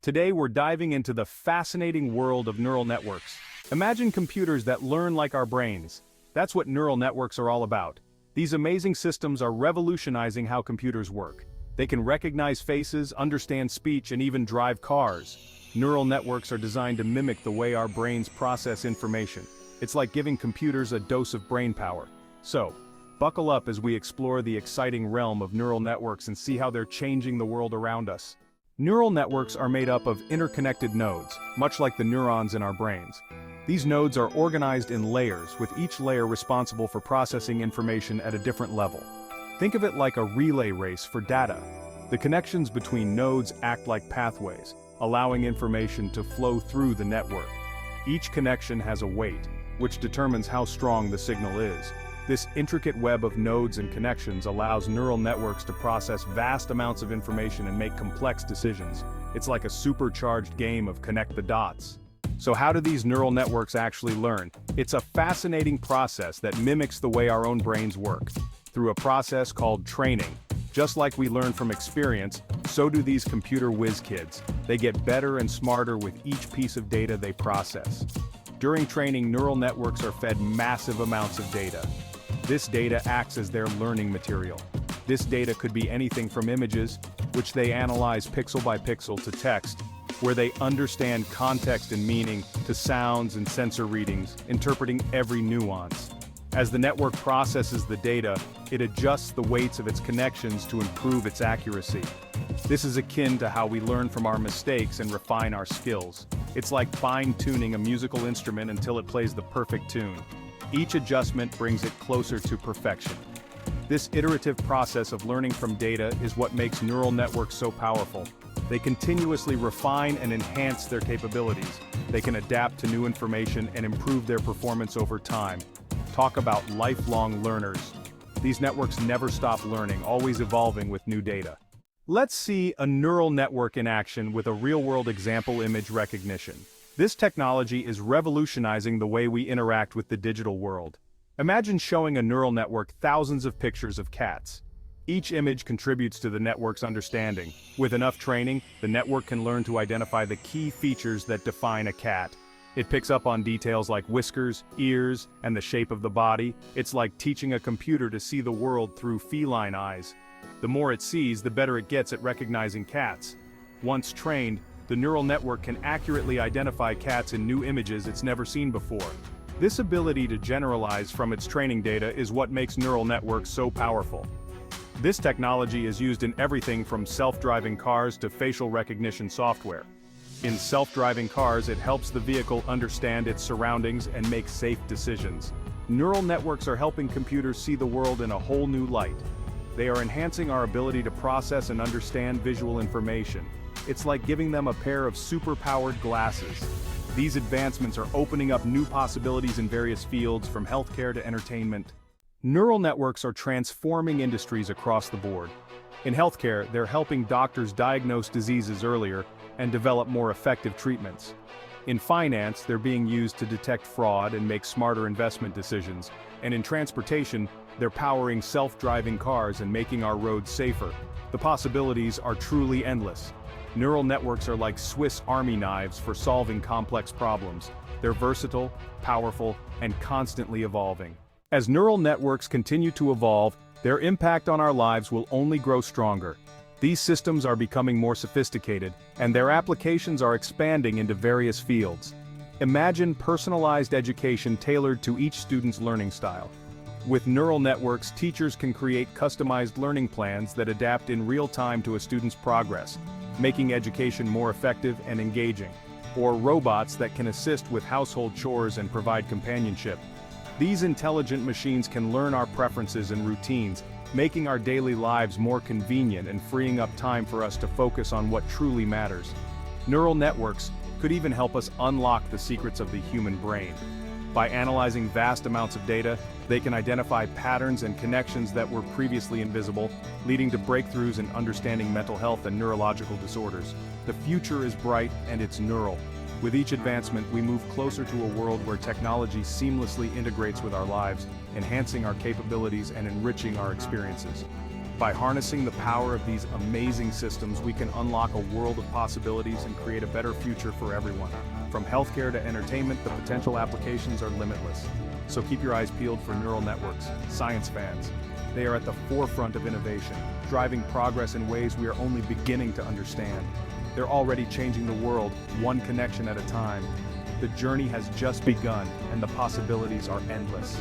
Today we're diving into the fascinating world of neural networks. Imagine computers that learn like our brains. That's what neural networks are all about. These amazing systems are revolutionizing how computers work. They can recognize faces, understand speech, and even drive cars. Neural networks are designed to mimic the way our brains process information. It's like giving computers a dose of brain power. So, buckle up as we explore the exciting realm of neural networks and see how they're changing the world around us. Neural networks are made up of interconnected nodes, much like the neurons in our brains. These nodes are organized in layers, with each layer responsible for processing information at a different level. Think of it like a relay race for data. The connections between nodes act like pathways, allowing information to flow through the network. Each connection has a weight, which determines how strong the signal is. This intricate web of nodes and connections allows neural networks to process vast amounts of information and make complex decisions. It's like a supercharged game of connect the dots. So how do these neural networks actually learn? It's a fascinating process that mimics the way our own brains work, through a process called training. Just like we learn from experience, so do these computer whiz kids. They get better and smarter with each piece of data they process. During training, neural networks are fed massive amounts of data. This data acts as their learning material. This data could be anything from images, which they analyze pixel by pixel, to text, where they understand context and meaning, to sounds and sensor readings, interpreting every nuance. As the network processes the data, it adjusts the weights of its connections to improve its accuracy. This is akin to how we learn from our mistakes and refine our skills. It's like fine-tuning a musical instrument until it plays the perfect tune. Each adjustment brings it closer to perfection. This iterative process of learning from data is what makes neural networks so powerful. They continuously refine and enhance their capabilities. They can adapt to new information and improve their performance over time. Talk about lifelong learners. These networks never stop learning, always evolving with new data. Let's see a neural network in action with a real-world example: image recognition. This technology is revolutionizing the way we interact with the digital world. Imagine showing a neural network thousands of pictures of cats. Each image contributes to the network's understanding. With enough training, the network can learn to identify the key features that define a cat. It picks up on details like whiskers, ears, and the shape of the body. It's like teaching a computer to see the world through feline eyes. The more it sees, the better it gets at recognizing cats. Once trained, the neural network can accurately identify cats in new images it's never seen before. This ability to generalize from its training data is what makes neural networks so powerful. This technology is used in everything from self-driving cars to facial recognition software. In self-driving cars, it helps the vehicle understand its surroundings and make safe decisions. Neural networks are helping computers see the world in a whole new light. They are enhancing our ability to process and understand visual information. It's like giving them a pair of super-powered glasses. These advancements are opening up new possibilities in various fields, from healthcare to entertainment. Neural networks are transforming industries across the board. In healthcare, they're helping doctors diagnose diseases earlier and develop more effective treatments. In finance, they're being used to detect fraud and make smarter investment decisions. And in transportation, they're powering self-driving cars and making our roads safer. The possibilities are truly endless. Neural networks are like Swiss Army knives for solving complex problems. They're versatile, powerful, and constantly evolving. As neural networks continue to evolve, their impact on our lives will only grow stronger. These systems are becoming more sophisticated, and their applications are expanding into various fields. Imagine personalized education tailored to each student's learning style. With neural networks, teachers can create customized learning plans that adapt in real time to a student's progress, making education more effective and engaging. Or robots that can assist with household chores and provide companionship. These intelligent machines can learn our preferences and routines, making our daily lives more convenient and freeing up time for us to focus on what truly matters. Neural networks could even help us unlock the secrets of the human brain. By analyzing vast amounts of data, they can identify patterns and connections that were previously invisible, leading to breakthroughs in understanding mental health and neurological disorders. The future is bright and it's neural. With each advancement, we move closer to a world where technology seamlessly integrates with our lives, enhancing our capabilities and enriching our experiences. By harnessing the power of these amazing systems, we can unlock a world of possibilities and create a better future for everyone. From healthcare to entertainment, the potential applications are limitless. So keep your eyes peeled for neural networks, science fans. They are at the forefront of innovation, driving progress in ways we are only beginning to understand. They're already changing the world, one connection at a time. The journey has just begun, and the possibilities are endless.